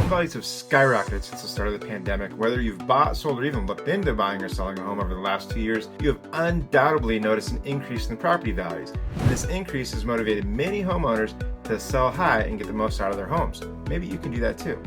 Home values have skyrocketed since the start of the pandemic. Whether you've bought, sold, or even looked into buying or selling a home over the last 2 years, you have undoubtedly noticed an increase in property values. And this increase has motivated many homeowners to sell high and get the most out of their homes. Maybe you can do that too.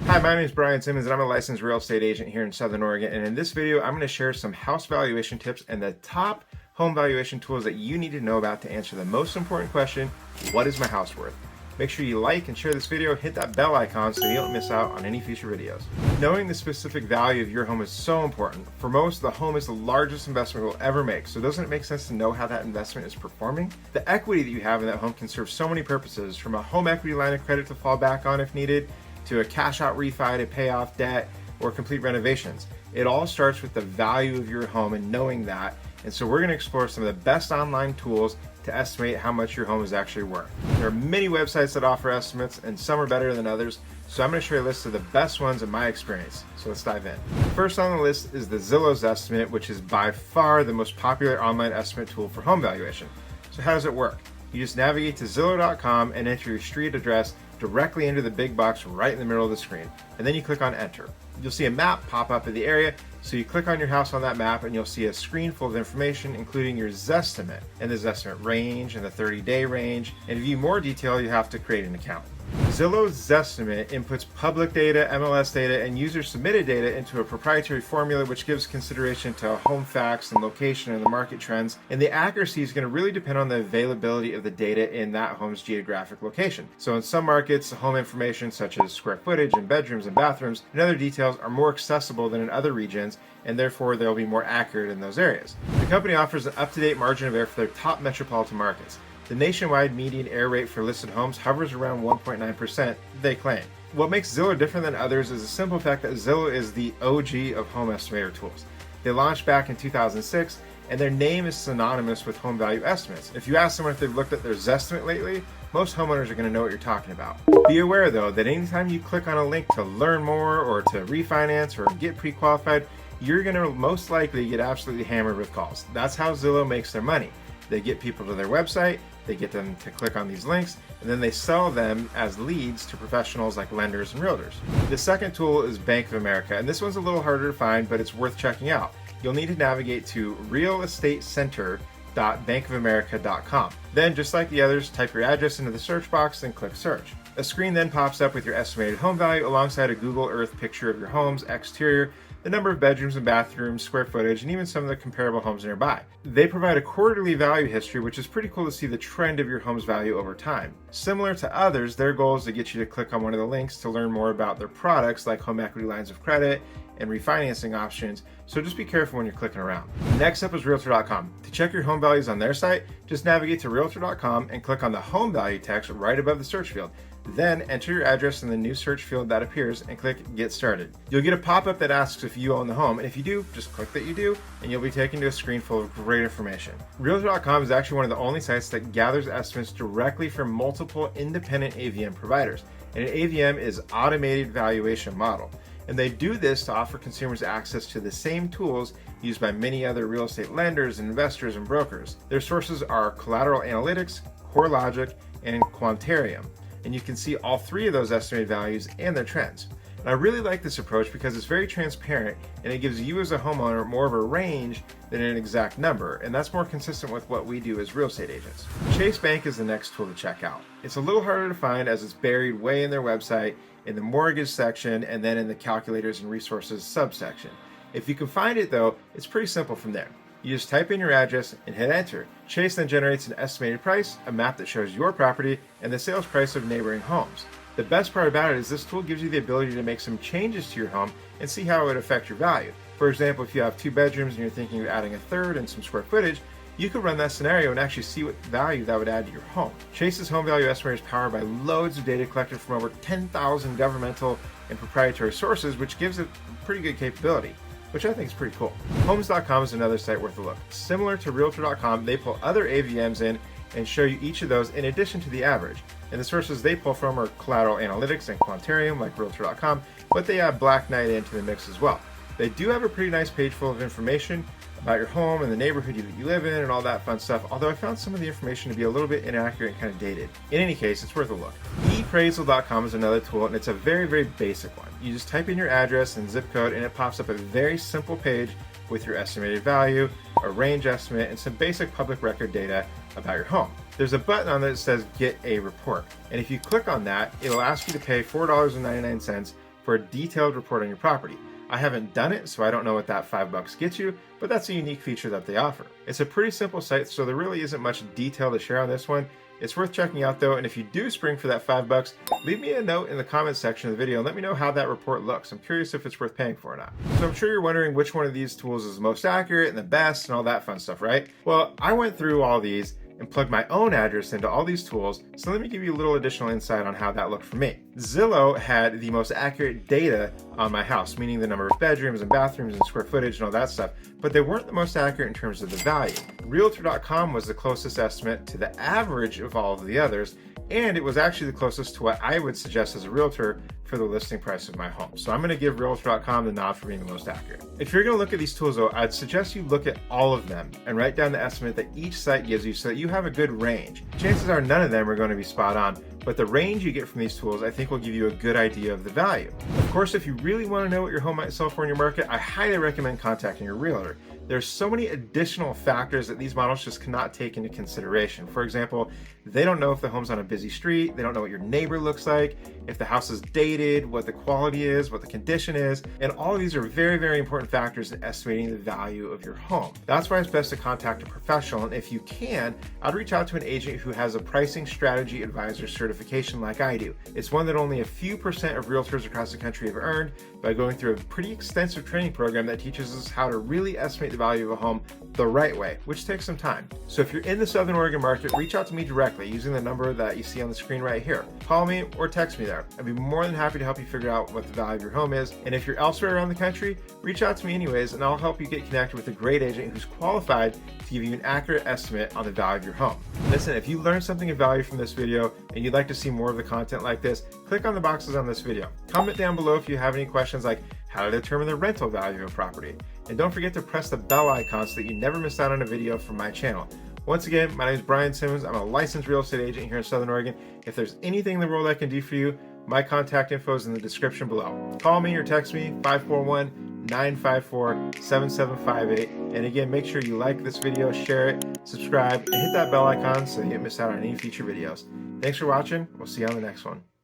Hi, my name is Brian Simmons and I'm a licensed real estate agent here in Southern Oregon. And in this video, I'm going to share some house valuation tips and the top home valuation tools that you need to know about to answer the most important question: what is my house worth? Make sure you like and share this video, hit that bell icon so you don't miss out on any future videos. Knowing the specific value of your home is so important. For most, the home is the largest investment we'll ever make, so doesn't it make sense to know how that investment is performing? The equity that you have in that home can serve so many purposes, from a home equity line of credit to fall back on if needed, to a cash out refi to pay off debt or complete renovations. It all starts with the value of your home and knowing that. And so we're going to explore some of the best online tools to estimate how much your home is actually worth. There are many websites that offer estimates and some are better than others. So I'm going to share a list of the best ones in my experience. So let's dive in. First on the list is the Zillow Zestimate, which is by far the most popular online estimate tool for home valuation. So how does it work? You just navigate to Zillow.com and enter your street address directly into the big box right in the middle of the screen. And then you click on enter. You'll see a map pop up in the area. So you click on your house on that map and you'll see a screen full of information, including your Zestimate and the Zestimate range and the 30-day range. And to view more detail, you have to create an account. Zillow Zestimate inputs public data, MLS data, and user-submitted data into a proprietary formula which gives consideration to home facts and location and the market trends. And the accuracy is going to really depend on the availability of the data in that home's geographic location. So in some markets, home information such as square footage and bedrooms and bathrooms and other details are more accessible than in other regions, and therefore they'll be more accurate in those areas. The company offers an up-to-date margin of error for their top metropolitan markets. The nationwide median error rate for listed homes hovers around 1.9%, they claim. What makes Zillow different than others is the simple fact that Zillow is the OG of home estimator tools. They launched back in 2006, and their name is synonymous with home value estimates. If you ask someone if they've looked at their Zestimate lately, most homeowners are going to know what you're talking about. Be aware though that anytime you click on a link to learn more or to refinance or get pre-qualified, you're going to most likely get absolutely hammered with calls. That's how Zillow makes their money. They get people to their website, they get them to click on these links, and then they sell them as leads to professionals like lenders and realtors. The second tool is Bank of America, and this one's a little harder to find, but it's worth checking out. You'll need to navigate to Realstatecentre.bankofamerica.com. Then, just like the others, type your address into the search box and click search. A screen then pops up with your estimated home value alongside a Google Earth picture of your home's exterior, the number of bedrooms and bathrooms, square footage, and even some of the comparable homes nearby. They provide a quarterly value history, which is pretty cool to see the trend of your home's value over time. Similar to others, their goal is to get you to click on one of the links to learn more about their products like home equity lines of credit and refinancing options, so just be careful when you're clicking around. Next up is Realtor.com. To check your home values on their site, just navigate to Realtor.com and click on the home value text right above the search field. Then enter your address in the new search field that appears and click Get Started. You'll get a pop-up that asks if you own the home, and if you do, just click that you do, and you'll be taken to a screen full of great information. Realtor.com is actually one of the only sites that gathers estimates directly from multiple independent AVM providers, and an AVM is Automated Valuation Model. And they do this to offer consumers access to the same tools used by many other real estate lenders, investors, and brokers. Their sources are Collateral Analytics, CoreLogic, and Quantarium. And you can see all three of those estimated values and their trends. And I really like this approach because it's very transparent and it gives you as a homeowner more of a range than an exact number, and that's more consistent with what we do as real estate agents. Chase Bank is the next tool to check out. It's a little harder to find as it's buried way in their website, in the mortgage section, and then in the calculators and resources subsection. If you can find it though, it's pretty simple from there. You just type in your address and hit enter. Chase then generates an estimated price, a map that shows your property, and the sales price of neighboring homes. The best part about it is this tool gives you the ability to make some changes to your home and see how it would affect your value. For example, if you have 2 bedrooms and you're thinking of adding a third and some square footage, you could run that scenario and actually see what value that would add to your home. Chase's home value estimator is powered by loads of data collected from over 10,000 governmental and proprietary sources, which gives it pretty good capability, which I think is pretty cool. Homes.com is another site worth a look. Similar to Realtor.com, they pull other AVMs in and show you each of those in addition to the average. And the sources they pull from are Collateral Analytics and Quantarium, like Realtor.com, but they add Black Knight into the mix as well. They do have a pretty nice page full of information, about your home and the neighborhood you live in and all that fun stuff, although I found some of the information to be a little bit inaccurate and kind of dated. In any case, it's worth a look. Appraisal.com is another tool, and it's a very, very basic one. You just type in your address and zip code, and it pops up a very simple page with your estimated value, a range estimate, and some basic public record data about your home. There's a button on there that says Get a Report, and if you click on that, it'll ask you to pay $4.99 for a detailed report on your property. I haven't done it, so I don't know what that $5 gets you, but that's a unique feature that they offer. It's a pretty simple site, so there really isn't much detail to share on this one. It's worth checking out though, and if you do spring for that $5, leave me a note in the comments section of the video and let me know how that report looks. I'm curious if it's worth paying for or not. So I'm sure you're wondering which one of these tools is the most accurate and the best and all that fun stuff, right? Well, I went through all these and plugged my own address into all these tools, so let me give you a little additional insight on how that looked for me. Zillow had the most accurate data on my house, meaning the number of bedrooms and bathrooms and square footage and all that stuff, but they weren't the most accurate in terms of the value. Realtor.com was the closest estimate to the average of all of the others, and it was actually the closest to what I would suggest as a realtor for the listing price of my home. So I'm going to give Realtor.com the nod for being the most accurate. If you're going to look at these tools though, I'd suggest you look at all of them and write down the estimate that each site gives you so that you have a good range. Chances are none of them are going to be spot on, but the range you get from these tools I think will give you a good idea of the value. Of course, if you really want to know what your home might sell for in your market, I highly recommend contacting your realtor. There's so many additional factors that these models just cannot take into consideration. For example, they don't know if the home's on a busy street, they don't know what your neighbor looks like, if the house is dated, what the quality is, what the condition is, and all of these are very, very important factors in estimating the value of your home. That's why it's best to contact a professional, and if you can, I'd reach out to an agent who has a pricing strategy advisor certification like I do. It's one that only a few percent of realtors across the country have earned by going through a pretty extensive training program that teaches us how to really estimate the value of a home the right way, which takes some time. So if you're in the Southern Oregon market, reach out to me directly using the number that you see on the screen right here. Call me or text me there. I'd be more than happy to help you figure out what the value of your home is. And if you're elsewhere around the country, reach out to me anyways, and I'll help you get connected with a great agent who's qualified to give you an accurate estimate on the value of your home. Listen, if you learned something of value from this video and you'd like to see more of the content like this, click on the boxes on this video. Comment down below if you have any questions like how to determine the rental value of a property. And don't forget to press the bell icon so that you never miss out on a video from my channel. Once again, my name is Brian Simmons. I'm a licensed real estate agent here in Southern Oregon. If there's anything in the world I can do for you, my contact info is in the description below. Call me or text me, 541-954-7758. And again, make sure you like this video, share it, subscribe, and hit that bell icon so you don't miss out on any future videos. Thanks for watching. We'll see you on the next one.